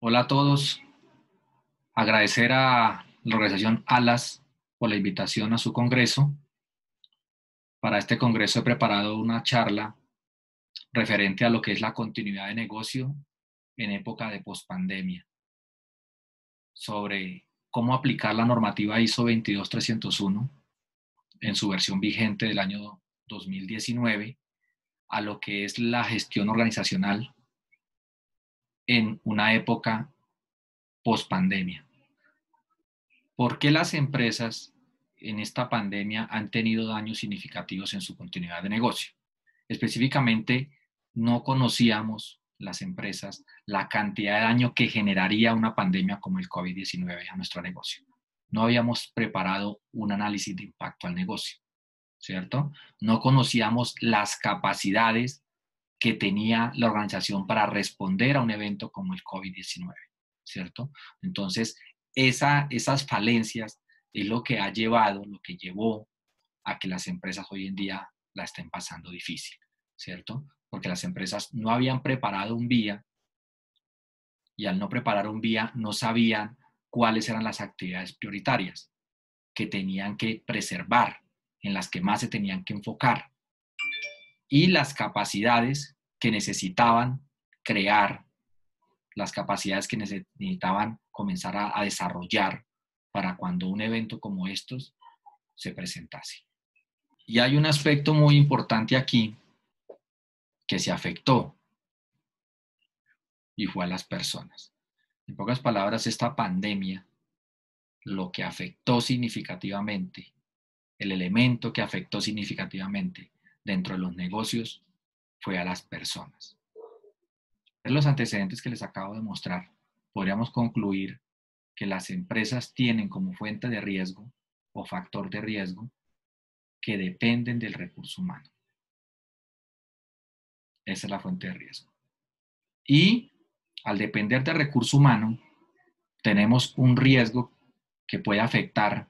Hola a todos. Agradecer a la organización ALAS por la invitación a su congreso. Para este congreso he preparado una charla referente a lo que es la continuidad de negocio en época de pospandemia, sobre cómo aplicar la normativa ISO 22301 en su versión vigente del año 2019 a lo que es la gestión organizacional en una época pospandemia. ¿Por qué las empresas en esta pandemia han tenido daños significativos en su continuidad de negocio? Específicamente, no conocíamos las empresas la cantidad de daño que generaría una pandemia como el COVID-19 a nuestro negocio. No habíamos preparado un análisis de impacto al negocio, ¿cierto? No conocíamos las capacidades que tenía la organización para responder a un evento como el COVID-19, ¿cierto? Entonces, esas falencias es lo que ha llevado, lo que llevó a que las empresas hoy en día la estén pasando difícil, ¿cierto? Porque las empresas no habían preparado un vía y al no preparar un vía no sabían cuáles eran las actividades prioritarias que tenían que preservar, en las que más se tenían que enfocar y las capacidades que necesitaban crear, las capacidades que necesitaban comenzar a desarrollar para cuando un evento como estos se presentase. Y hay un aspecto muy importante aquí que se afectó y fue a las personas. En pocas palabras, esta pandemia lo que afectó significativamente, el elemento que afectó significativamente dentro de los negocios fue a las personas. Los antecedentes que les acabo de mostrar, podríamos concluir que las empresas tienen como fuente de riesgo o factor de riesgo que dependen del recurso humano. Esa es la fuente de riesgo. Y al depender del recurso humano, tenemos un riesgo que puede afectar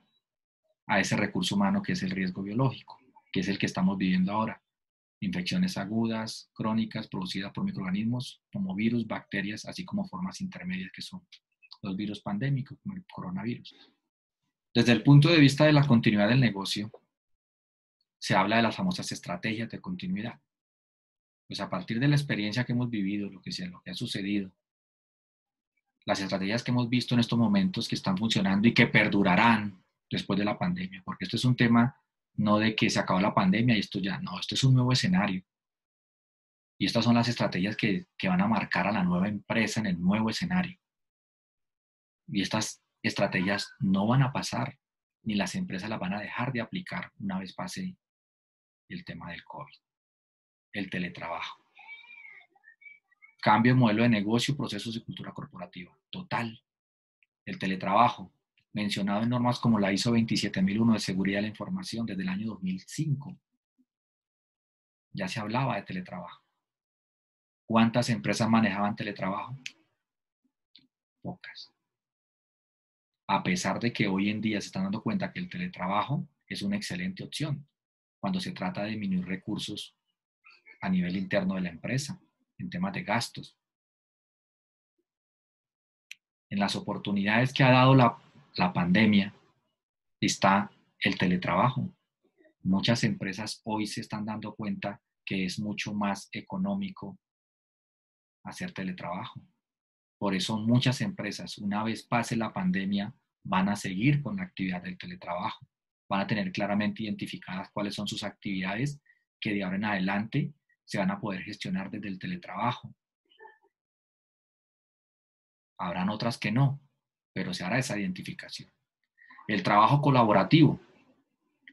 a ese recurso humano, que es el riesgo biológico, que es el que estamos viviendo ahora. Infecciones agudas, crónicas, producidas por microorganismos como virus, bacterias, así como formas intermedias que son los virus pandémicos, como el coronavirus. Desde el punto de vista de la continuidad del negocio, se habla de las famosas estrategias de continuidad. Pues a partir de la experiencia que hemos vivido, lo que ha sucedido, las estrategias que hemos visto en estos momentos que están funcionando y que perdurarán después de la pandemia, porque esto es un tema no de que se acabó la pandemia y esto ya, no, esto es un nuevo escenario. Y estas son las estrategias que van a marcar a la nueva empresa en el nuevo escenario. Y estas estrategias no van a pasar, ni las empresas las van a dejar de aplicar una vez pase el tema del COVID. El teletrabajo. Cambio de modelo de negocio, procesos y cultura corporativa. Total. El teletrabajo, mencionado en normas como la ISO 27001 de seguridad de la información desde el año 2005. Ya se hablaba de teletrabajo. ¿Cuántas empresas manejaban teletrabajo? Pocas. A pesar de que hoy en día se están dando cuenta que el teletrabajo es una excelente opción cuando se trata de disminuir recursos a nivel interno de la empresa, en temas de gastos. En las oportunidades que ha dado la pandemia está el teletrabajo. Muchas empresas hoy se están dando cuenta que es mucho más económico hacer teletrabajo. Por eso muchas empresas, una vez pase la pandemia, van a seguir con la actividad del teletrabajo. Van a tener claramente identificadas cuáles son sus actividades que de ahora en adelante se van a poder gestionar desde el teletrabajo. Habrán otras que no, pero se hará esa identificación. El trabajo colaborativo,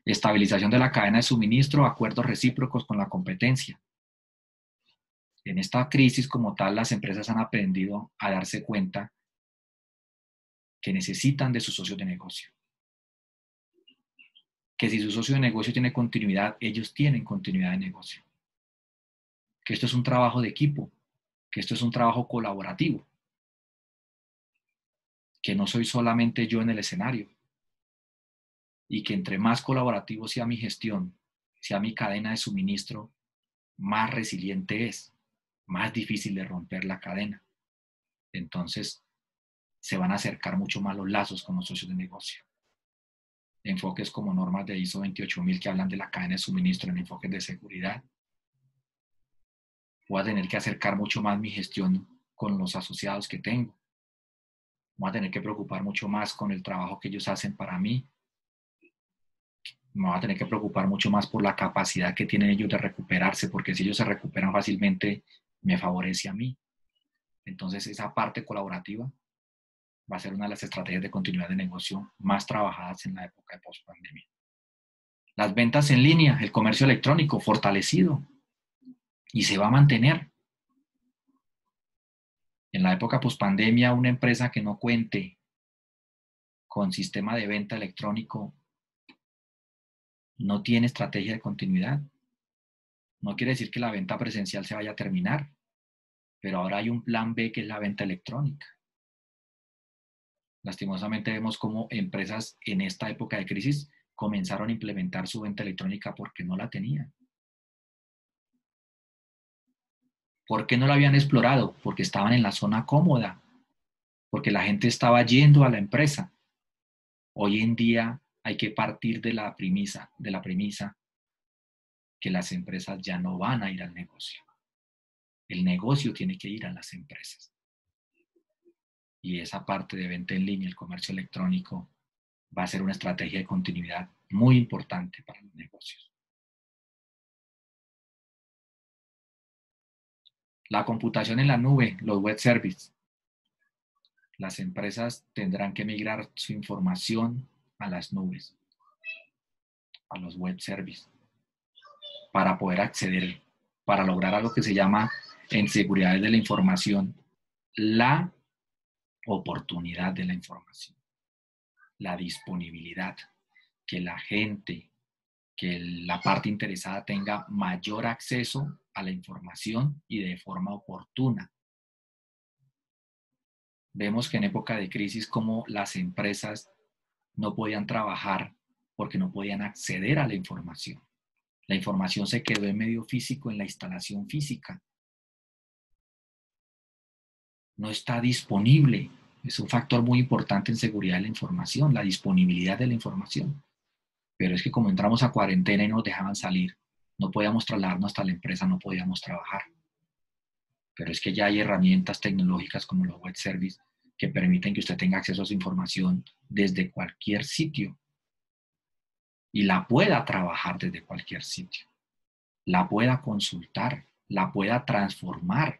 estabilización de la cadena de suministro, acuerdos recíprocos con la competencia. En esta crisis como tal, las empresas han aprendido a darse cuenta que necesitan de sus socios de negocio. Que si su socio de negocio tiene continuidad, ellos tienen continuidad de negocio. Que esto es un trabajo de equipo, que esto es un trabajo colaborativo. Que no soy solamente yo en el escenario. Y que entre más colaborativo sea mi gestión, sea mi cadena de suministro, más resiliente es, más difícil de romper la cadena. Entonces, se van a acercar mucho más los lazos con los socios de negocio. Enfoques como normas de ISO 28000 que hablan de la cadena de suministro en enfoques de seguridad. Voy a tener que acercar mucho más mi gestión con los asociados que tengo. Voy a tener que preocupar mucho más con el trabajo que ellos hacen para mí. Me voy a tener que preocupar mucho más por la capacidad que tienen ellos de recuperarse, porque si ellos se recuperan fácilmente, me favorece a mí. Entonces, esa parte colaborativa va a ser una de las estrategias de continuidad de negocio más trabajadas en la época de post-pandemia. Las ventas en línea, el comercio electrónico fortalecido y se va a mantener. En la época post-pandemia, una empresa que no cuente con sistema de venta electrónico no tiene estrategia de continuidad. No quiere decir que la venta presencial se vaya a terminar, pero ahora hay un plan B que es la venta electrónica. Lastimosamente vemos cómo empresas en esta época de crisis comenzaron a implementar su venta electrónica porque no la tenían. ¿Por qué no la habían explorado? Porque estaban en la zona cómoda, porque la gente estaba yendo a la empresa. Hoy en día hay que partir de la premisa que las empresas ya no van a ir al negocio. El negocio tiene que ir a las empresas. Y esa parte de venta en línea, el comercio electrónico, va a ser una estrategia de continuidad muy importante para los negocios. La computación en la nube, los web services. Las empresas tendrán que migrar su información a las nubes, a los web services, para poder acceder, para lograr algo que se llama en seguridad de la información, la oportunidad de la información, la disponibilidad, que la gente, que la parte interesada tenga mayor acceso a la información y de forma oportuna. Vemos que en época de crisis como las empresas no podían trabajar porque no podían acceder a la información. La información se quedó en medio físico, en la instalación física. No está disponible. Es un factor muy importante en seguridad de la información, la disponibilidad de la información. Pero es que como entramos a cuarentena y nos dejaban salir, no podíamos trasladarnos hasta la empresa, no podíamos trabajar. Pero es que ya hay herramientas tecnológicas como los web services que permiten que usted tenga acceso a su información desde cualquier sitio y la pueda trabajar desde cualquier sitio, la pueda consultar, la pueda transformar,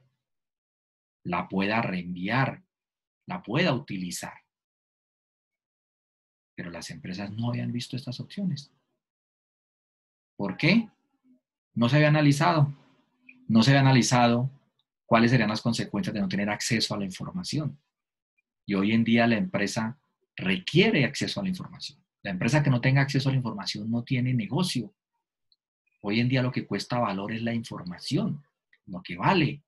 la pueda reenviar, la pueda utilizar. Pero las empresas no habían visto estas opciones. ¿Por qué? No se había analizado. No se había analizado cuáles serían las consecuencias de no tener acceso a la información. Y hoy en día la empresa requiere acceso a la información. La empresa que no tenga acceso a la información no tiene negocio. Hoy en día lo que cuesta valor es la información, lo que vale.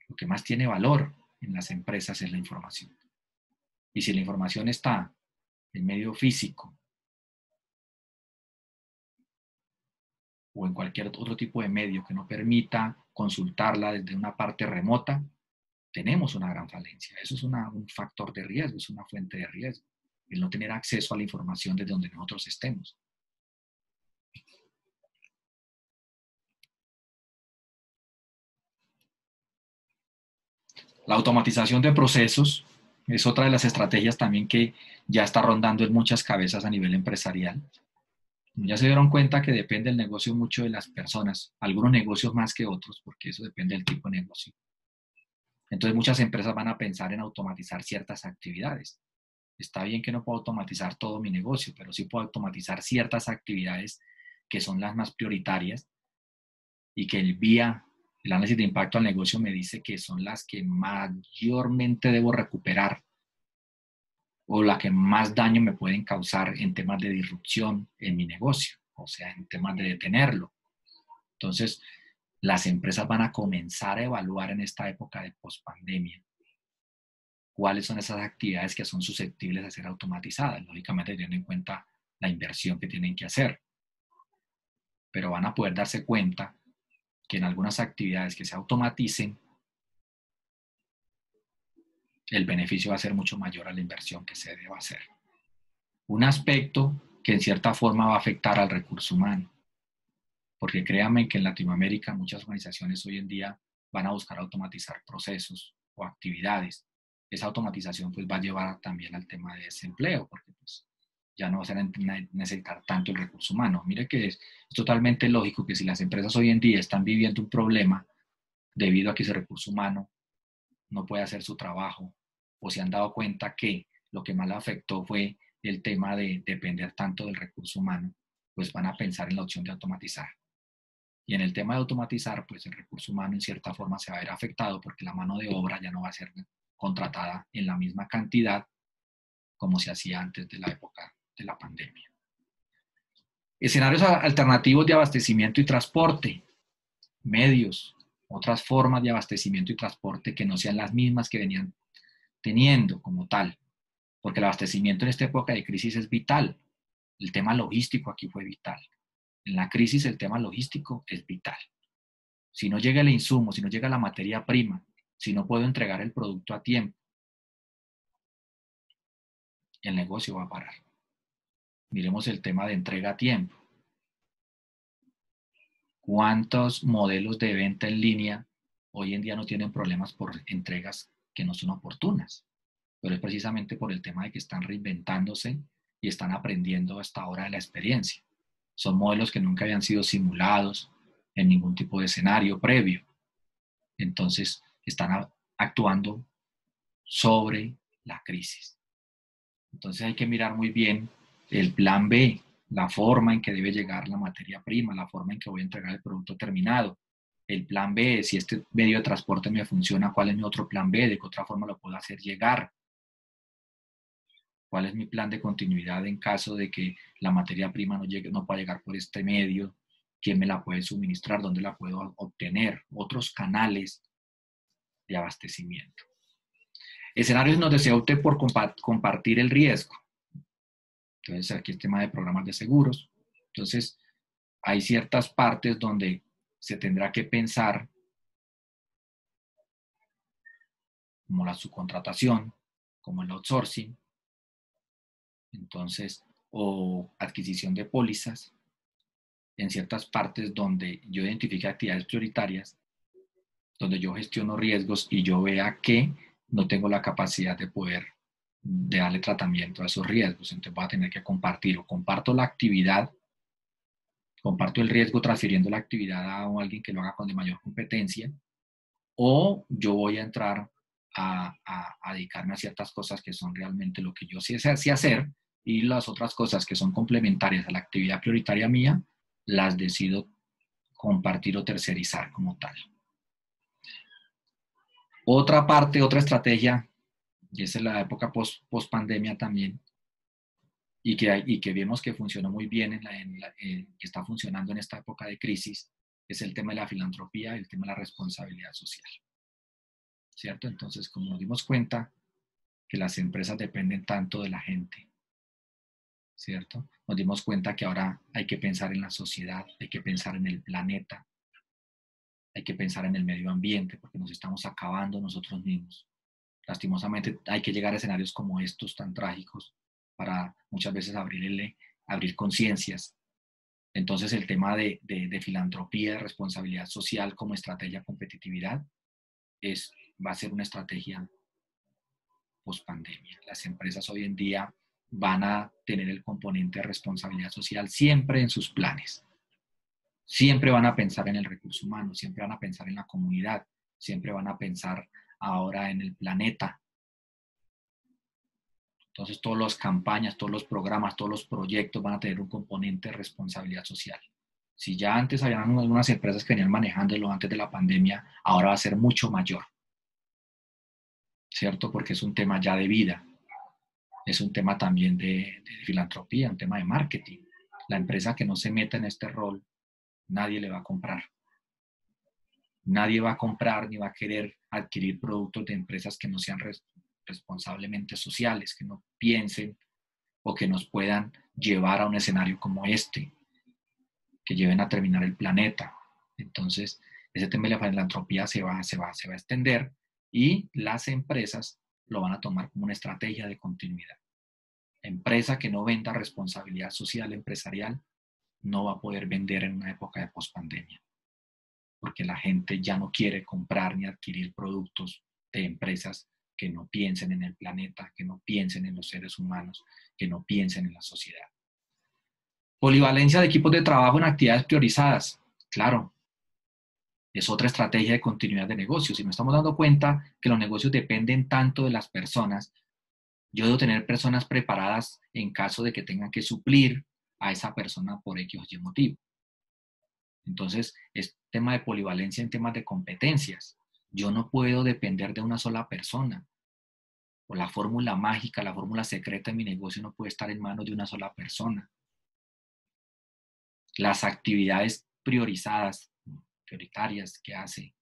Lo que más tiene valor en las empresas es la información. Y si la información está en medio físico o en cualquier otro tipo de medio que no permita consultarla desde una parte remota, tenemos una gran falencia. Eso es un factor de riesgo, es una fuente de riesgo, el no tener acceso a la información desde donde nosotros estemos. La automatización de procesos es otra de las estrategias también que ya está rondando en muchas cabezas a nivel empresarial. Ya se dieron cuenta que depende el negocio mucho de las personas, algunos negocios más que otros, porque eso depende del tipo de negocio. Entonces muchas empresas van a pensar en automatizar ciertas actividades. Está bien que no puedo automatizar todo mi negocio, pero sí puedo automatizar ciertas actividades que son las más prioritarias y que el análisis de impacto al negocio me dice que son las que mayormente debo recuperar o las que más daño me pueden causar en temas de disrupción en mi negocio, o sea, en temas de detenerlo. Entonces, las empresas van a comenzar a evaluar en esta época de pospandemia cuáles son esas actividades que son susceptibles de ser automatizadas, lógicamente teniendo en cuenta la inversión que tienen que hacer. Pero van a poder darse cuenta que en algunas actividades que se automaticen el beneficio va a ser mucho mayor a la inversión que se deba hacer. Un aspecto que en cierta forma va a afectar al recurso humano, porque créanme que en Latinoamérica muchas organizaciones hoy en día van a buscar automatizar procesos o actividades. Esa automatización pues va a llevar también al tema de desempleo, porque pues ya no van a necesitar tanto el recurso humano. Mire que es totalmente lógico que si las empresas hoy en día están viviendo un problema debido a que ese recurso humano no puede hacer su trabajo, o se han dado cuenta que lo que más le afectó fue el tema de depender tanto del recurso humano, pues van a pensar en la opción de automatizar. Y en el tema de automatizar, pues el recurso humano en cierta forma se va a ver afectado porque la mano de obra ya no va a ser contratada en la misma cantidad como se hacía antes de la época de la pandemia. Escenarios alternativos de abastecimiento y transporte, medios, otras formas de abastecimiento y transporte que no sean las mismas que venían teniendo como tal, porque el abastecimiento en esta época de crisis es vital. El tema logístico aquí fue vital. En la crisis el tema logístico es vital. Si no llega el insumo, si no llega la materia prima, si no puedo entregar el producto a tiempo, el negocio va a parar. Miremos el tema de entrega a tiempo. ¿Cuántos modelos de venta en línea hoy en día no tienen problemas por entregas que no son oportunas? Pero es precisamente por el tema de que están reinventándose y están aprendiendo hasta ahora de la experiencia. Son modelos que nunca habían sido simulados en ningún tipo de escenario previo. Entonces, están actuando sobre la crisis. Entonces hay que mirar muy bien el plan B, la forma en que debe llegar la materia prima, la forma en que voy a entregar el producto terminado. El plan B, si este medio de transporte me funciona, ¿cuál es mi otro plan B? ¿De qué otra forma lo puedo hacer llegar? ¿Cuál es mi plan de continuidad en caso de que la materia prima no pueda llegar por este medio? ¿Quién me la puede suministrar? ¿Dónde la puedo obtener? Otros canales de abastecimiento. Escenarios donde se opte por compartir el riesgo. Entonces, aquí el tema de programas de seguros. Entonces, hay ciertas partes donde se tendrá que pensar, como la subcontratación, como el outsourcing, entonces, o adquisición de pólizas, en ciertas partes donde yo identifique actividades prioritarias, donde yo gestiono riesgos y yo vea que no tengo la capacidad de poder darle tratamiento a esos riesgos. Entonces voy a tener que compartir o comparto la actividad, comparto el riesgo transfiriendo la actividad a alguien que lo haga con de mayor competencia, o yo voy a entrar a dedicarme a ciertas cosas que son realmente lo que yo sé hacer, y las otras cosas que son complementarias a la actividad prioritaria mía, las decido compartir o tercerizar como tal. Otra parte, otra estrategia, y esa es la época post pandemia también, y que vemos que funcionó muy bien, que está funcionando en esta época de crisis, es el tema de la filantropía, el tema de la responsabilidad social. ¿Cierto? Entonces, como nos dimos cuenta que las empresas dependen tanto de la gente, ¿cierto? Nos dimos cuenta que ahora hay que pensar en la sociedad, hay que pensar en el planeta, hay que pensar en el medio ambiente, porque nos estamos acabando nosotros mismos. Lastimosamente hay que llegar a escenarios como estos tan trágicos para muchas veces abrir conciencias. Entonces el tema de filantropía, de responsabilidad social como estrategia de competitividad, va a ser una estrategia post pandemia. Las empresas hoy en día van a tener el componente de responsabilidad social siempre en sus planes. Siempre van a pensar en el recurso humano, siempre van a pensar en la comunidad, siempre van a pensar ahora en el planeta. Entonces, todas las campañas, todos los programas, todos los proyectos van a tener un componente de responsabilidad social. Si ya antes habían algunas empresas que venían manejándolo antes de la pandemia, ahora va a ser mucho mayor, ¿cierto? Porque es un tema ya de vida, es un tema también de filantropía, un tema de marketing. La empresa que no se meta en este rol, nadie le va a comprar. Nadie va a comprar ni va a querer adquirir productos de empresas que no sean responsablemente sociales, que no piensen o que nos puedan llevar a un escenario como este, que lleven a terminar el planeta. Entonces, ese tema de la filantropía se va a extender, y las empresas lo van a tomar como una estrategia de continuidad. Empresa que no venda responsabilidad social empresarial no va a poder vender en una época de pospandemia, porque la gente ya no quiere comprar ni adquirir productos de empresas que no piensen en el planeta, que no piensen en los seres humanos, que no piensen en la sociedad. Polivalencia de equipos de trabajo en actividades priorizadas. Claro, es otra estrategia de continuidad de negocios. Si nos estamos dando cuenta que los negocios dependen tanto de las personas, yo debo tener personas preparadas en caso de que tengan que suplir a esa persona por X o Y motivo. Entonces, es tema de polivalencia en temas de competencias. Yo no puedo depender de una sola persona. O la fórmula mágica, la fórmula secreta de mi negocio no puede estar en manos de una sola persona. Las actividades priorizadas, prioritarias que hace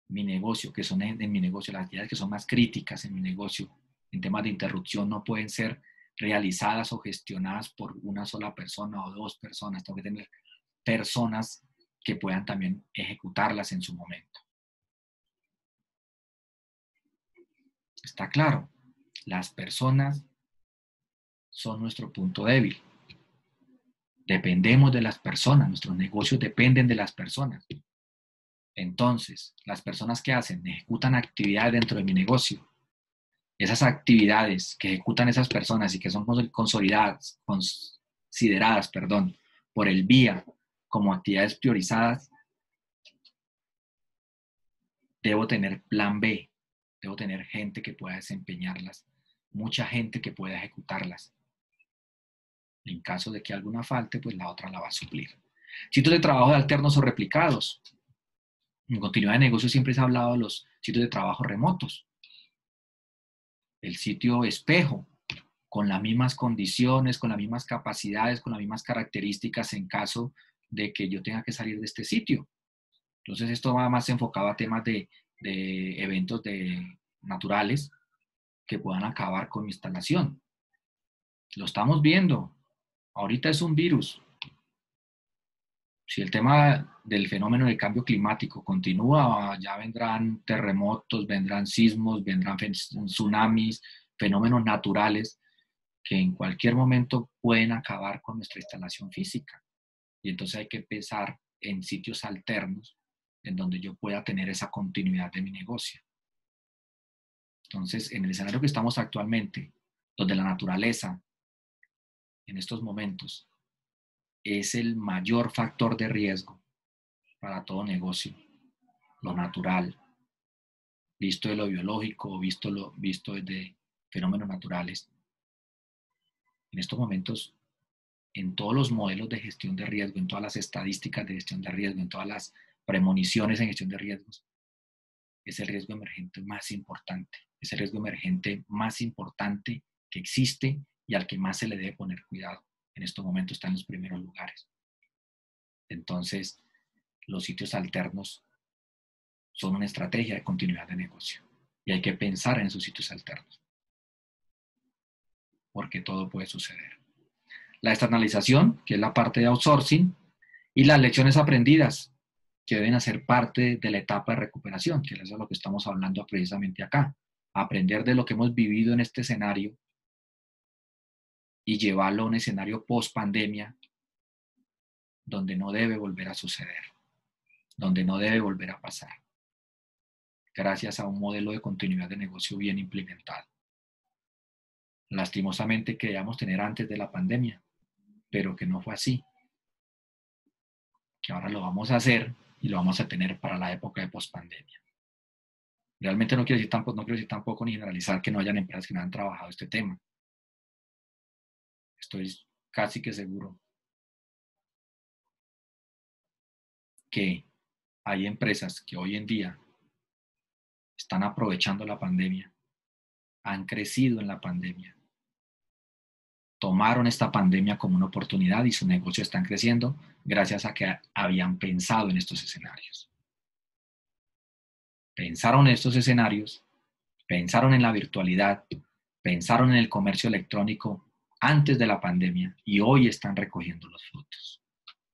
mi negocio, que son en mi negocio, las actividades que son más críticas en mi negocio, en temas de interrupción, no pueden ser realizadas o gestionadas por una sola persona o dos personas. Tengo que tener personas que puedan también ejecutarlas en su momento. Está claro, las personas son nuestro punto débil. Dependemos de las personas, nuestros negocios dependen de las personas. Entonces, las personas que hacen, ejecutan actividades dentro de mi negocio, esas actividades que ejecutan esas personas y que son consideradas por el BIA como actividades priorizadas, debo tener plan B, debo tener gente que pueda desempeñarlas, mucha gente que pueda ejecutarlas. En caso de que alguna falte, pues la otra la va a suplir. Sitios de trabajo de alternos o replicados. En continuidad de negocio siempre se ha hablado de los sitios de trabajo remotos. El sitio espejo, con las mismas condiciones, con las mismas capacidades, con las mismas características en caso de que yo tenga que salir de este sitio. Entonces esto va más enfocado a temas de eventos naturales que puedan acabar con mi instalación. Lo estamos viendo. Ahorita es un virus. Si el tema del fenómeno del cambio climático continúa, ya vendrán terremotos, vendrán sismos, vendrán tsunamis, fenómenos naturales que en cualquier momento pueden acabar con nuestra instalación física. Y entonces hay que pensar en sitios alternos en donde yo pueda tener esa continuidad de mi negocio. Entonces, en el escenario que estamos actualmente, donde la naturaleza en estos momentos es el mayor factor de riesgo para todo negocio, lo natural, visto de lo biológico, visto desde fenómenos naturales. En estos momentos, en todos los modelos de gestión de riesgo, en todas las estadísticas de gestión de riesgo, en todas las premoniciones en gestión de riesgos, es el riesgo emergente más importante. Es el riesgo emergente más importante que existe y al que más se le debe poner cuidado. En estos momentos está en los primeros lugares. Entonces, los sitios alternos son una estrategia de continuidad de negocio y hay que pensar en esos sitios alternos porque todo puede suceder. La externalización, que es la parte de outsourcing, y las lecciones aprendidas, que deben hacer parte de la etapa de recuperación, que es lo que estamos hablando precisamente acá. Aprender de lo que hemos vivido en este escenario y llevarlo a un escenario post pandemia donde no debe volver a suceder, donde no debe volver a pasar, gracias a un modelo de continuidad de negocio bien implementado. Lastimosamente queríamos tener antes de la pandemia, pero que no fue así, que ahora lo vamos a hacer y lo vamos a tener para la época de pospandemia. Realmente no quiero decir tampoco ni generalizar que no hayan empresas que no han trabajado este tema. Estoy casi que seguro que hay empresas que hoy en día están aprovechando la pandemia, han crecido en la pandemia, tomaron esta pandemia como una oportunidad y su negocio están creciendo gracias a que habían pensado en estos escenarios. Pensaron en estos escenarios, pensaron en la virtualidad, pensaron en el comercio electrónico antes de la pandemia y hoy están recogiendo los frutos.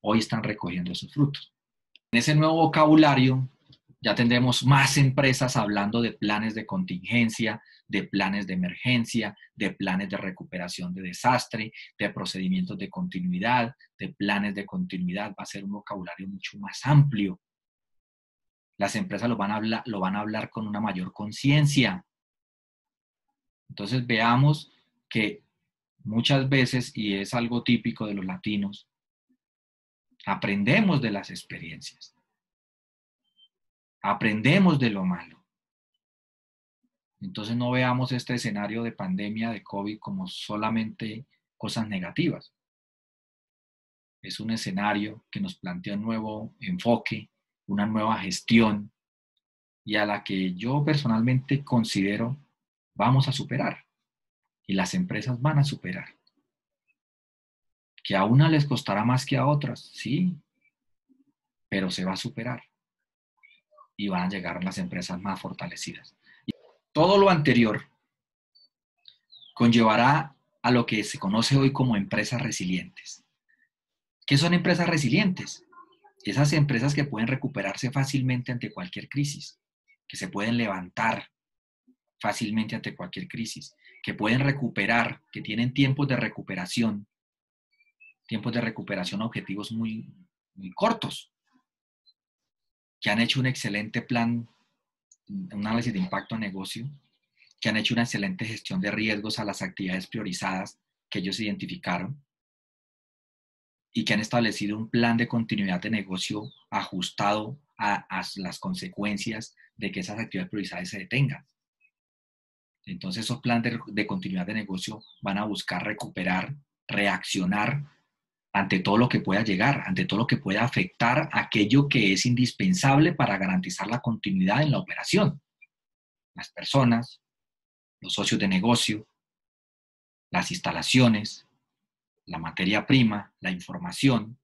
Hoy están recogiendo esos frutos. En ese nuevo vocabulario ya tendremos más empresas hablando de planes de contingencia, de planes de emergencia, de planes de recuperación de desastre, de procedimientos de continuidad, de planes de continuidad. Va a ser un vocabulario mucho más amplio. Las empresas lo van a hablar con una mayor conciencia. Entonces veamos que muchas veces, y es algo típico de los latinos, aprendemos de las experiencias. Aprendemos de lo malo. Entonces no veamos este escenario de pandemia de COVID como solamente cosas negativas. Es un escenario que nos plantea un nuevo enfoque, una nueva gestión, y a la que yo personalmente considero vamos a superar. Y las empresas van a superar. Que a una les costará más que a otras, sí, pero se va a superar. Y van a llegar las empresas más fortalecidas. Todo lo anterior conllevará a lo que se conoce hoy como empresas resilientes. ¿Qué son empresas resilientes? Esas empresas que pueden recuperarse fácilmente ante cualquier crisis, que se pueden levantar fácilmente ante cualquier crisis, que pueden recuperar, que tienen tiempos de recuperación objetivos muy, muy cortos, que han hecho un excelente plan, un análisis de impacto a negocio, que han hecho una excelente gestión de riesgos a las actividades priorizadas que ellos identificaron y que han establecido un plan de continuidad de negocio ajustado a las consecuencias de que esas actividades priorizadas se detengan. Entonces esos planes de continuidad de negocio van a buscar recuperar, reaccionar ante todo lo que pueda llegar, ante todo lo que pueda afectar aquello que es indispensable para garantizar la continuidad en la operación. Las personas, los socios de negocio, las instalaciones, la materia prima, la información,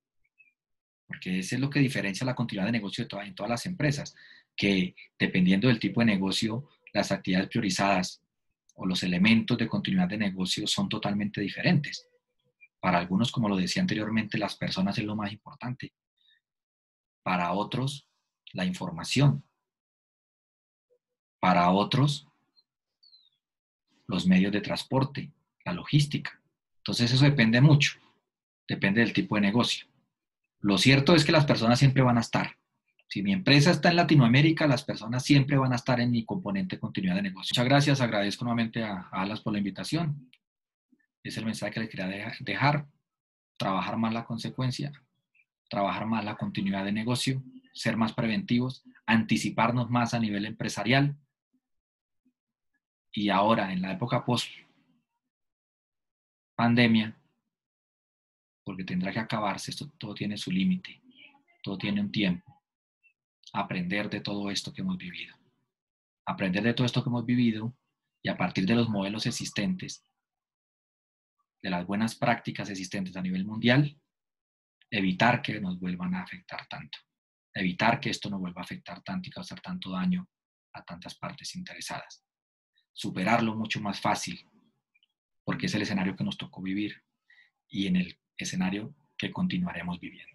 porque eso es lo que diferencia la continuidad de negocio en todas las empresas, que dependiendo del tipo de negocio, las actividades priorizadas o los elementos de continuidad de negocio son totalmente diferentes. Para algunos, como lo decía anteriormente, las personas es lo más importante. Para otros, la información. Para otros, los medios de transporte, la logística. Entonces eso depende mucho, depende del tipo de negocio. Lo cierto es que las personas siempre van a estar. Si mi empresa está en Latinoamérica, las personas siempre van a estar en mi componente de continuidad de negocio. Muchas gracias, agradezco nuevamente a Alas por la invitación. Es el mensaje que les quería dejar. Trabajar más la consecuencia, trabajar más la continuidad de negocio, ser más preventivos, anticiparnos más a nivel empresarial. Y ahora, en la época post pandemia, porque tendrá que acabarse, esto todo tiene su límite, todo tiene un tiempo. Aprender de todo esto que hemos vivido. Aprender de todo esto que hemos vivido y a partir de los modelos existentes, de las buenas prácticas existentes a nivel mundial, evitar que nos vuelvan a afectar tanto. Evitar que esto nos vuelva a afectar tanto y causar tanto daño a tantas partes interesadas. Superarlo mucho más fácil, porque es el escenario que nos tocó vivir y en el escenario que continuaremos viviendo.